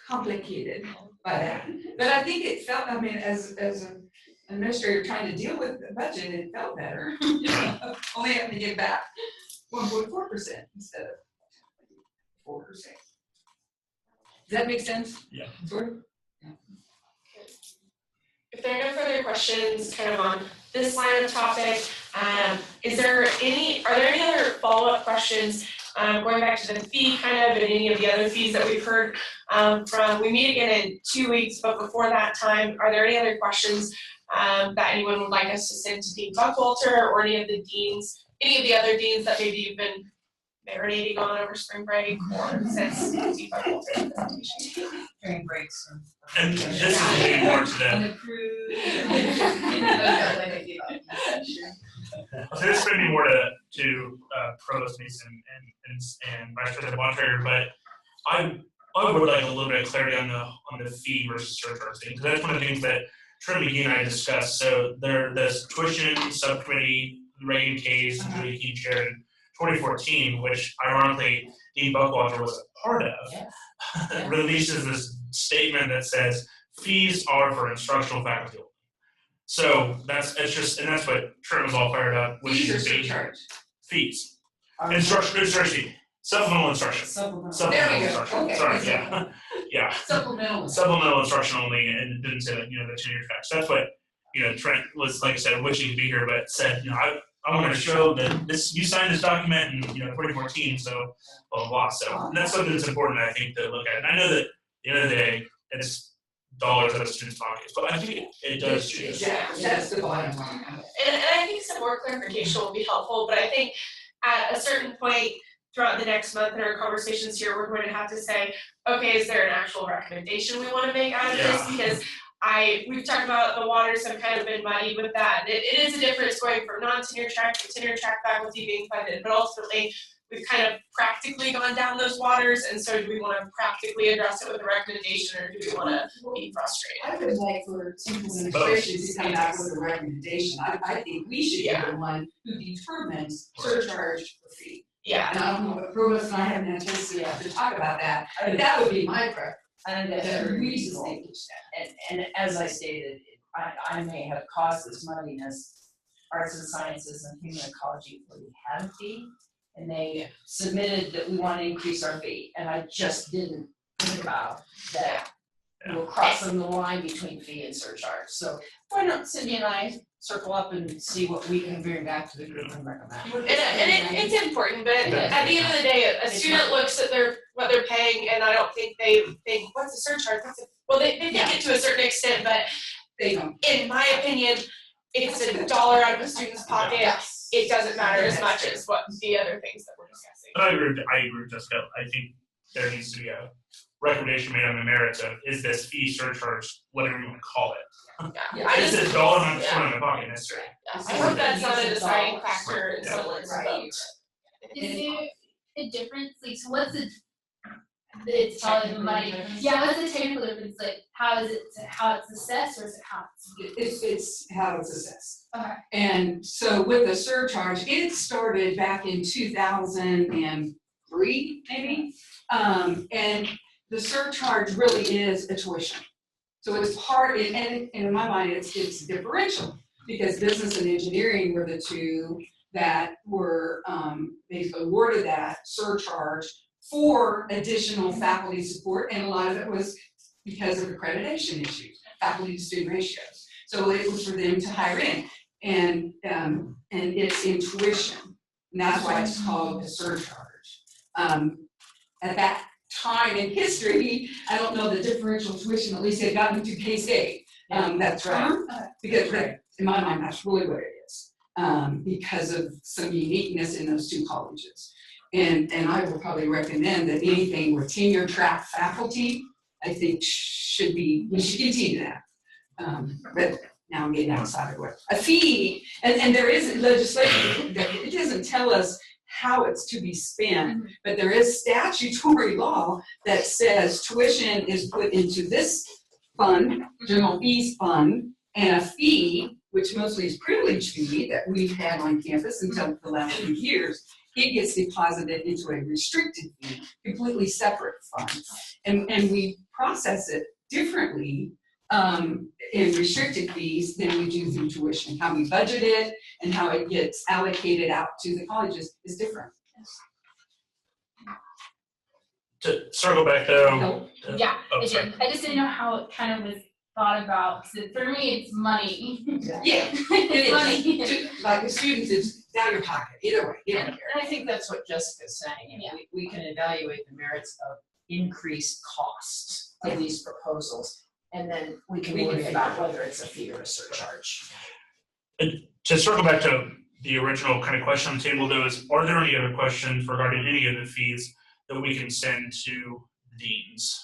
complicated by that. But I think it felt, I mean, as an administrator trying to deal with the budget, it felt better. You know, only having to give back 1.4% instead of 4%. Does that make sense? Yeah. Sort of? If there are no further questions kind of on this line of topic, are there any other follow-up questions going back to the fee kind of and any of the other fees that we've heard from? We meet again in 2 weeks, but before that time, are there any other questions that anyone would like us to send to Dean Buckwalter or any of the other deans that maybe you've been marinating on over spring break or since Dean Buckwalter's presentation? During breaks. And this is maybe more to And the, the cruise. so this may be more to Provost Mason and Vice President Bontrager, but I would like a little bit of clarity on the fee versus surcharge thing, because that's one of the things that Trent McGee and I discussed. So this tuition subcommittee, Reagan K's, and Julie Key chaired in 2014, which ironically Dean Buckwalter was a part of, releases this statement that says fees are for instructional faculty. So that's what Trent was all fired up with. Fees or surcharge? Fees. Instruction, supplemental instruction. There we go. Instruction. Okay. Sorry, yeah. Yeah. Supplemental. Supplemental instruction only, and it didn't say that, the tenure track. So that's what, Trent was, like I said, wishing to be here, but said, I want to show that you signed this document in 2014, so blah blah blah. So that's something that's important, I think, to look at. And I know that at the end of the day, it's dollars out of students' pockets, but I think it does choose. Yeah, that's the bottom line. And I think some more clarification will be helpful, but I think at a certain point, throughout the next month in our conversations here, we're going to have to say, okay, is there an actual recommendation we wanna make out of this? Because we've talked about the waters have kind of been muddy with that. It is a difference going from non-tenure track to tenure track faculty being funded, but ultimately, we've kind of practically gone down those waters, and so do we wanna practically address it with a recommendation, or do we wanna be frustrated? I would like for simple administration to come back with a recommendation. I think we should be the one who determines surcharge or fee. Yeah. And I don't know if Provost and I haven't had a chance to talk about that, but that would be my preference. I think that's That very we reasonable. distinguish that. And as I stated, I may have caused this muddiness. Arts and Sciences and Human Ecology already had a fee, and they submitted that we want to increase our fee, and I just didn't think about that. We're crossing the line between fee and surcharge, so why don't Cindy and I circle up and see what we can bring back to the group and recommend. It's important, but at the end of the day, a student looks at what they're paying, and I don't think they think, what's the surcharge? Well, they think it to a certain extent, but They don't. in my opinion, it's $1 out of a student's pocket. It doesn't matter as much as what the other things that we're discussing. But I agree with Jessica. I think there needs to be a recommendation made on the merits of, is this fee, surcharge, whatever you want to call it. Yeah, I Is just, this dollar amount that's in my pocket necessary? I hope that's not a deciding factor in someone's vote. Is there a difference, like, so what's it's probably the money, yeah, what's the technical difference, like, how it's assessed, or is it how It's how it's assessed. Okay. And so with the surcharge, it started back in 2003, maybe. And the surcharge really is a tuition. So it's part, and in my mind, it's differential, because business and engineering were the two that were, they awarded that surcharge for additional faculty support, and a lot of it was because of accreditation issues, faculty to student ratios. So it was for them to hire in, and it's in tuition, and that's why it's called a surcharge. At that time in history, I don't know the differential tuition, at least it got into K-State, that term, because in my mind, that's really what it is, because of some uniqueness in those two colleges. And I will probably recommend that anything with tenure track faculty, I think we should continue that. But now I'm getting outside of what, a fee, and there is legislation that it doesn't tell us how it's to be spent, but there is statutory law that says tuition is put into this fund, general fees fund, and a fee, which mostly is privilege fee that we've had on campus until the last few years, it gets deposited into a restricted fee, completely separate fund. And we process it differently in restricted fees than we do through tuition. How we budget it and how it gets allocated out to the colleges is different. To circle back though. Yeah, Oh, I sorry. did. I just didn't know how it kind of was thought about, because for me, it's money. Yeah, It's money. Like the students, it's down your pocket, either way, you don't care. And I think that's what Jessica's saying, Yeah. we can evaluate the merits of increased cost of these proposals, and then we can worry about whether it's a fee or a surcharge. To circle back to the original kind of question on the table though, is are there any other questions regarding any of the fees that we can send to the deans?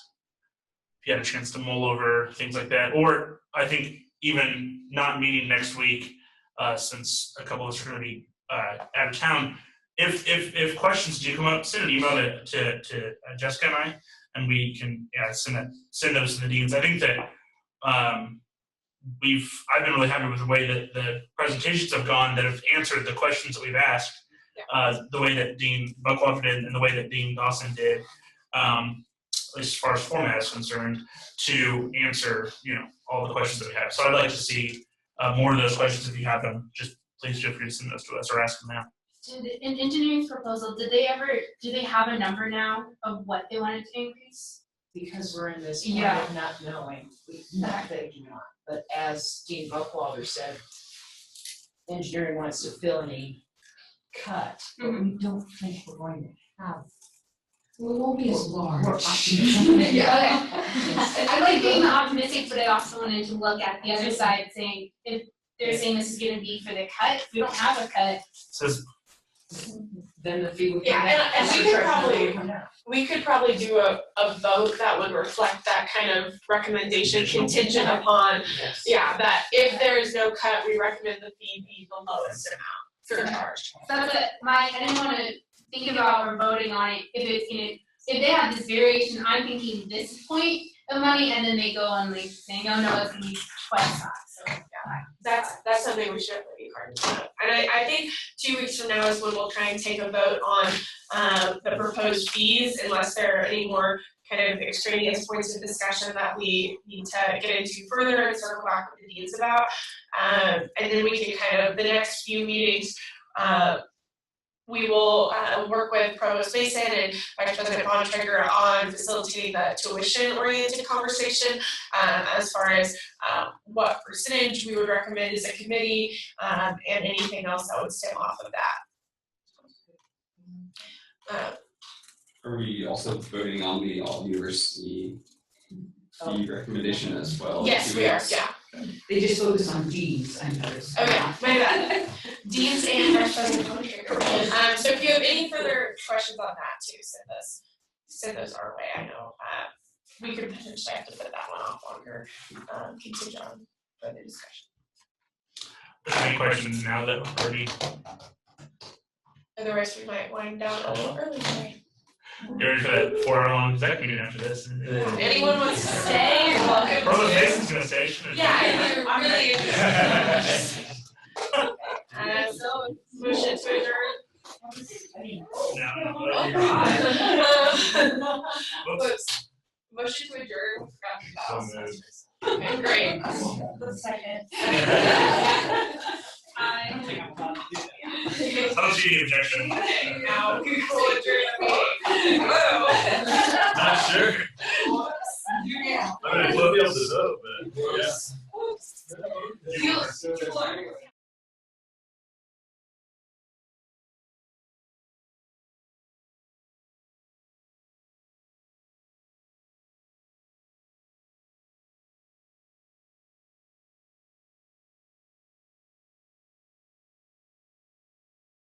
If you had a chance to mull over things like that, or I think even not meeting next week, since a couple of us are gonna be out of town, if questions do come up, send an email to Jessica and I, and we can send those to the deans. I think that I've been really happy with the way that the presentations have gone that have answered the questions that we've asked, the way that Dean Buckloff did and the way that Dean Dawson did, as far as format is concerned, to answer all the questions that we have. So I'd like to see more of those questions. If you have them, just please feel free to send those to us or ask them now. In engineering's proposal, do they have a number now of what they wanted to increase? Because we're in this point Yeah. of not knowing, not that you not, but as Dean Buckwalter said, engineering wants to fill any cut, but we don't think we're going to have. Well, it won't be as large. Okay. I like being optimistic, but I also wanted to look at the other side, saying if they're saying this is gonna be for the cut, if we don't have a cut, Says then the fee would come Yeah, down. and we The could surcharge probably- would come down. We could probably do a vote that would reflect that kind of recommendation contingent upon, yeah, that if there is no cut, we recommend the fee be the lowest amount surcharge. So that's what I didn't wanna think about or voting on it, if it's gonna, if they have this variation, I'm thinking this point of money, and then they go on like saying, oh no, it's gonna be twice that, so, yeah. That's something we should have be hard to know. And I think 2 weeks from now is when we'll try and take a vote on the proposed fees, unless there are any more kind of extraneous points of discussion that we need to get into further and circle back with the deans about. And then we can kind of, the next few meetings, we will work with Provost Mason and Vice President Bontrager on facilitating the tuition-oriented conversation as far as what percentage we would recommend as a committee and anything else that would stem off of that. Are we also voting on the all university fee recommendation as well? Yes, we are, yeah. They just focus on Ds, I noticed. Okay, my bad. Deans and Vice President Bontrager. So if you have any further questions on that too, send those our way. I know we could potentially have to put that one off longer, contingent on further discussion. Any questions now that we're already, Otherwise, we might wind down a little early today. you're ready for that 4-hour-long exec meeting after this? Anyone wants to stay, you're welcome. Provost Mason's gonna stay, shouldn't he? Yeah, if you're really interested. Motion to adjourn. Whoops. Motion to adjourn. So moved. Okay, great. Second. I don't see any objection. Now we will adjourn the meeting. Whoa. Not sure.